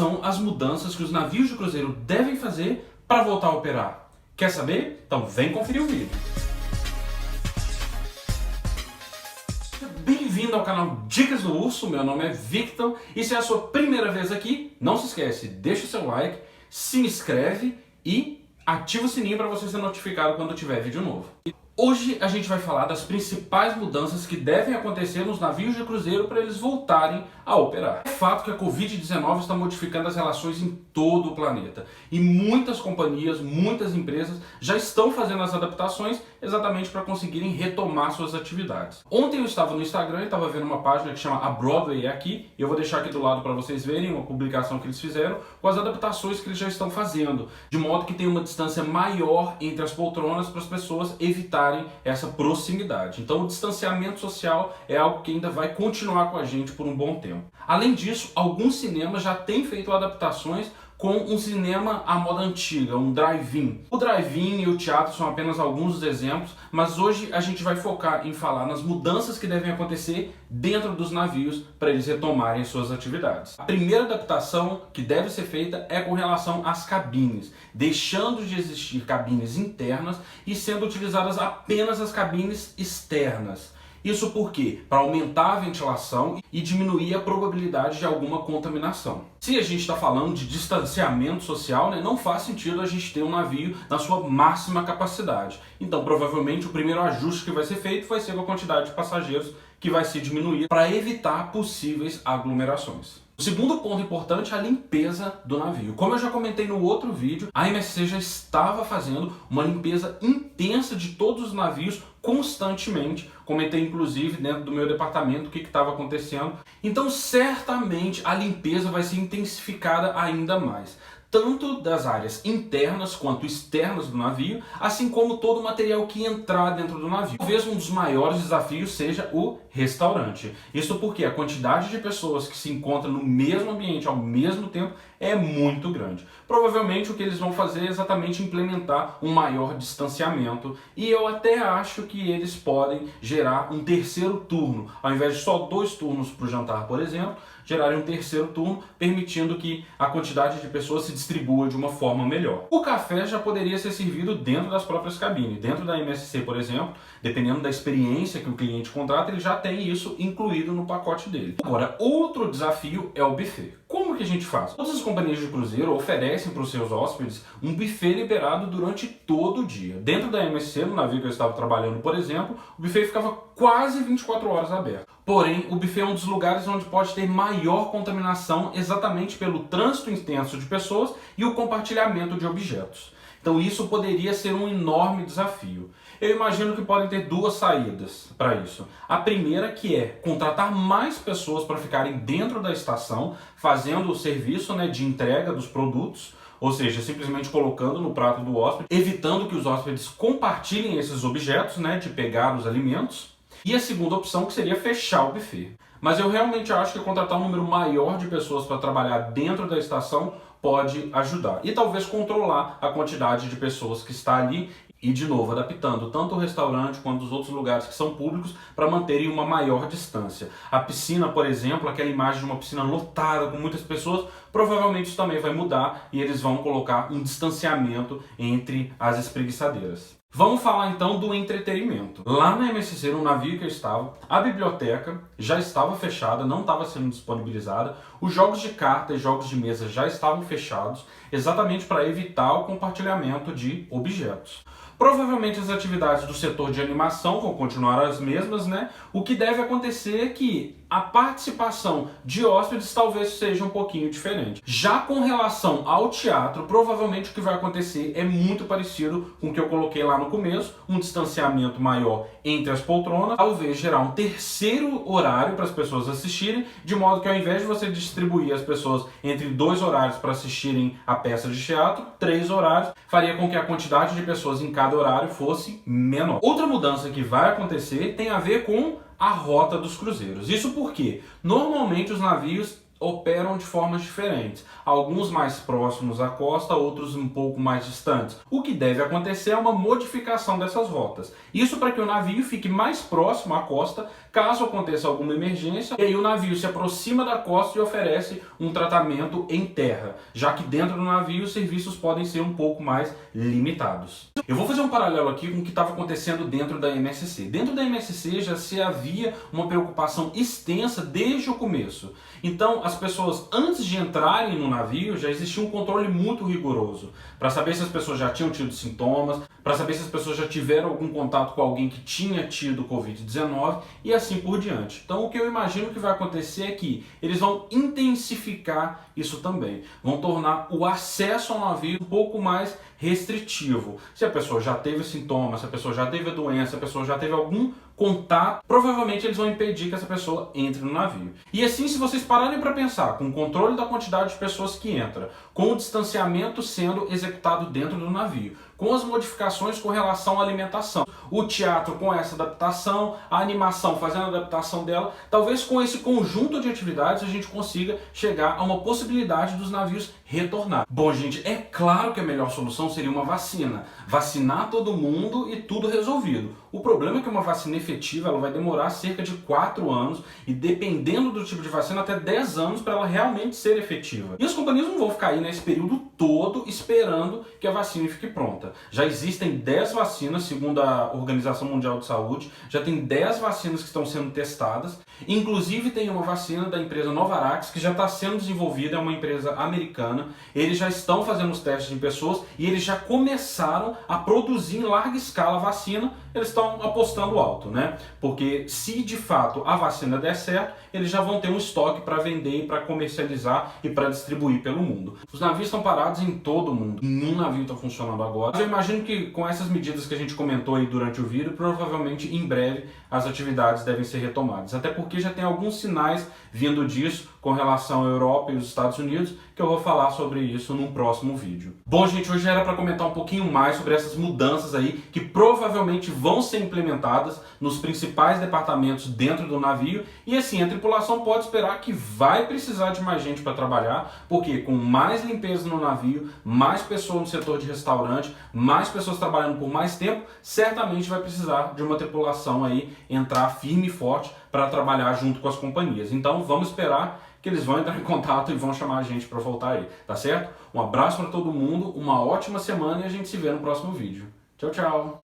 são as mudanças que os navios de cruzeiro devem fazer para voltar a operar? Quer saber? Então vem conferir o vídeo. Bem-vindo ao canal Dicas do Urso, meu nome é Victor e se é a sua primeira vez aqui, não se esquece, deixa o seu like, se inscreve e ativa o sininho para você ser notificado quando tiver vídeo novo. Hoje a gente vai falar das principais mudanças que devem acontecer nos navios de cruzeiro para eles voltarem a operar. É fato que a Covid-19 está modificando as relações em todo o planeta e muitas companhias, muitas empresas já estão fazendo as adaptações exatamente para conseguirem retomar suas atividades. Ontem eu estava no Instagram e estava vendo uma página que chama A Broadway Aqui, e eu vou deixar aqui do lado para vocês verem uma publicação que eles fizeram com as adaptações que eles já estão fazendo, de modo que tem uma distância maior entre as poltronas para as pessoas evitarem essa proximidade. Então o distanciamento social é algo que ainda vai continuar com a gente por um bom tempo. Além disso, alguns cinemas já têm feito adaptações com um cinema à moda antiga, um drive-in. O drive-in e o teatro são apenas alguns dos exemplos, mas hoje a gente vai focar em falar nas mudanças que devem acontecer dentro dos navios para eles retomarem suas atividades. A primeira adaptação que deve ser feita é com relação às cabines, deixando de existir cabines internas e sendo utilizadas apenas as cabines externas. Isso por quê? Para aumentar a ventilação e diminuir a probabilidade de alguma contaminação. Se a gente está falando de distanciamento social, não faz sentido a gente ter um navio na sua máxima capacidade. Então, provavelmente, o primeiro ajuste que vai ser feito vai ser com a quantidade de passageiros que vai ser diminuída para evitar possíveis aglomerações. O segundo ponto importante é a limpeza do navio. Como eu já comentei no outro vídeo, a MSC já estava fazendo uma limpeza intensa de todos os navios constantemente. Comentei inclusive dentro do meu departamento o que estava acontecendo. Então certamente a limpeza vai ser intensificada ainda mais, tanto das áreas internas quanto externas do navio, assim como todo o material que entrar dentro do navio. Talvez um dos maiores desafios seja o restaurante. Isso porque a quantidade de pessoas que se encontram no mesmo ambiente ao mesmo tempo é muito grande. Provavelmente o que eles vão fazer é exatamente implementar um maior distanciamento, e eu até acho que eles podem gerar um terceiro turno, ao invés de só 2 turnos para o jantar, por exemplo, gerarem um terceiro turno, permitindo que a quantidade de pessoas se distribua de uma forma melhor. O café já poderia ser servido dentro das próprias cabines. Dentro da MSC, por exemplo, dependendo da experiência que o cliente contrata, ele já tem isso incluído no pacote dele. Agora, outro desafio é o buffet. Como que a gente faz? Todas as companhias de cruzeiro oferecem para os seus hóspedes um buffet liberado durante todo o dia. Dentro da MSC, no navio que eu estava trabalhando, por exemplo, o buffet ficava quase 24 horas aberto. Porém, o buffet é um dos lugares onde pode ter maior contaminação exatamente pelo trânsito intenso de pessoas e o compartilhamento de objetos. Então isso poderia ser um enorme desafio. Eu imagino que podem ter 2 saídas para isso. A primeira que é contratar mais pessoas para ficarem dentro da estação, fazendo o serviço de entrega dos produtos, ou seja, simplesmente colocando no prato do hóspede, evitando que os hóspedes compartilhem esses objetos, de pegar os alimentos. E a segunda opção que seria fechar o buffet. Mas eu realmente acho que contratar um número maior de pessoas para trabalhar dentro da estação pode ajudar. E talvez controlar a quantidade de pessoas que está ali e, de novo, adaptando tanto o restaurante quanto os outros lugares que são públicos para manterem uma maior distância. A piscina, por exemplo, aquela imagem de uma piscina lotada com muitas pessoas, provavelmente isso também vai mudar e eles vão colocar um distanciamento entre as espreguiçadeiras. Vamos falar então do entretenimento. Lá na MSC, no navio que eu estava, a biblioteca já estava fechada, não estava sendo disponibilizada. Os jogos de carta e jogos de mesa já estavam fechados, exatamente para evitar o compartilhamento de objetos. Provavelmente as atividades do setor de animação vão continuar as mesmas, O que deve acontecer é que a participação de hóspedes talvez seja um pouquinho diferente. Já com relação ao teatro, provavelmente o que vai acontecer é muito parecido com o que eu coloquei lá no começo, um distanciamento maior entre as poltronas, talvez gerar um terceiro horário para as pessoas assistirem, de modo que ao invés de você distribuir as pessoas entre 2 horários para assistirem a peça de teatro, 3 horários, faria com que a quantidade de pessoas em cada horário fosse menor. Outra mudança que vai acontecer tem a ver com a rota dos cruzeiros. Isso porque normalmente os navios operam de formas diferentes, alguns mais próximos à costa, outros um pouco mais distantes. O que deve acontecer é uma modificação dessas rotas. Isso para que o navio fique mais próximo à costa, caso aconteça alguma emergência, e aí o navio se aproxima da costa e oferece um tratamento em terra, já que dentro do navio os serviços podem ser um pouco mais limitados. Eu vou fazer um paralelo aqui com o que estava acontecendo dentro da MSC. Dentro da MSC já se havia uma preocupação extensa desde o começo. Então, as pessoas, antes de entrarem no navio, já existia um controle muito rigoroso para saber se as pessoas já tinham tido sintomas, para saber se as pessoas já tiveram algum contato com alguém que tinha tido Covid-19 e assim por diante. Então, o que eu imagino que vai acontecer é que eles vão intensificar isso também. Vão tornar o acesso ao navio um pouco mais restritivo. Se a pessoa já teve sintomas, se a pessoa já teve a doença, se a pessoa já teve algum contato, provavelmente eles vão impedir que essa pessoa entre no navio. E assim, se vocês pararem para pensar, com o controle da quantidade de pessoas que entra, com o distanciamento sendo executado dentro do navio, com as modificações com relação à alimentação, o teatro com essa adaptação, a animação fazendo a adaptação dela, talvez com esse conjunto de atividades a gente consiga chegar a uma possibilidade dos navios retornar. Bom, gente, é claro que a melhor solução seria uma vacina. Vacinar todo mundo e tudo resolvido. O problema é que uma vacina efetiva ela vai demorar cerca de 4 anos e, dependendo do tipo de vacina, até 10 anos para ela realmente ser efetiva. E as companhias não vão ficar aí nesse período todo esperando que a vacina fique pronta. Já existem 10 vacinas, segundo a Organização Mundial de Saúde, já tem 10 vacinas que estão sendo testadas. Inclusive tem uma vacina da empresa Novavax que já está sendo desenvolvida, é uma empresa americana. Eles já estão fazendo os testes em pessoas e eles já começaram a produzir em larga escala a vacina. Eles estão apostando alto, né? Porque se de fato a vacina der certo, eles já vão ter um estoque para vender, para comercializar e para distribuir pelo mundo. Os navios estão parados em todo o mundo. Nenhum navio está funcionando agora. Eu imagino que com essas medidas que a gente comentou aí durante o vídeo, provavelmente em breve as atividades devem ser retomadas. Até porque já tem alguns sinais vindo disso com relação à Europa e os Estados Unidos, que eu vou falar sobre isso num próximo vídeo. Bom, gente, hoje era para comentar um pouquinho mais sobre essas mudanças aí que provavelmente vão ser implementadas nos principais departamentos dentro do navio. E assim, a tripulação pode esperar que vai precisar de mais gente para trabalhar, porque com mais limpeza no navio, mais pessoas no setor de restaurante, mais pessoas trabalhando por mais tempo, certamente vai precisar de uma tripulação aí entrar firme e forte para trabalhar junto com as companhias. Então vamos esperar que eles vão entrar em contato e vão chamar a gente para voltar aí, tá certo? Um abraço para todo mundo, uma ótima semana e a gente se vê no próximo vídeo. Tchau, tchau!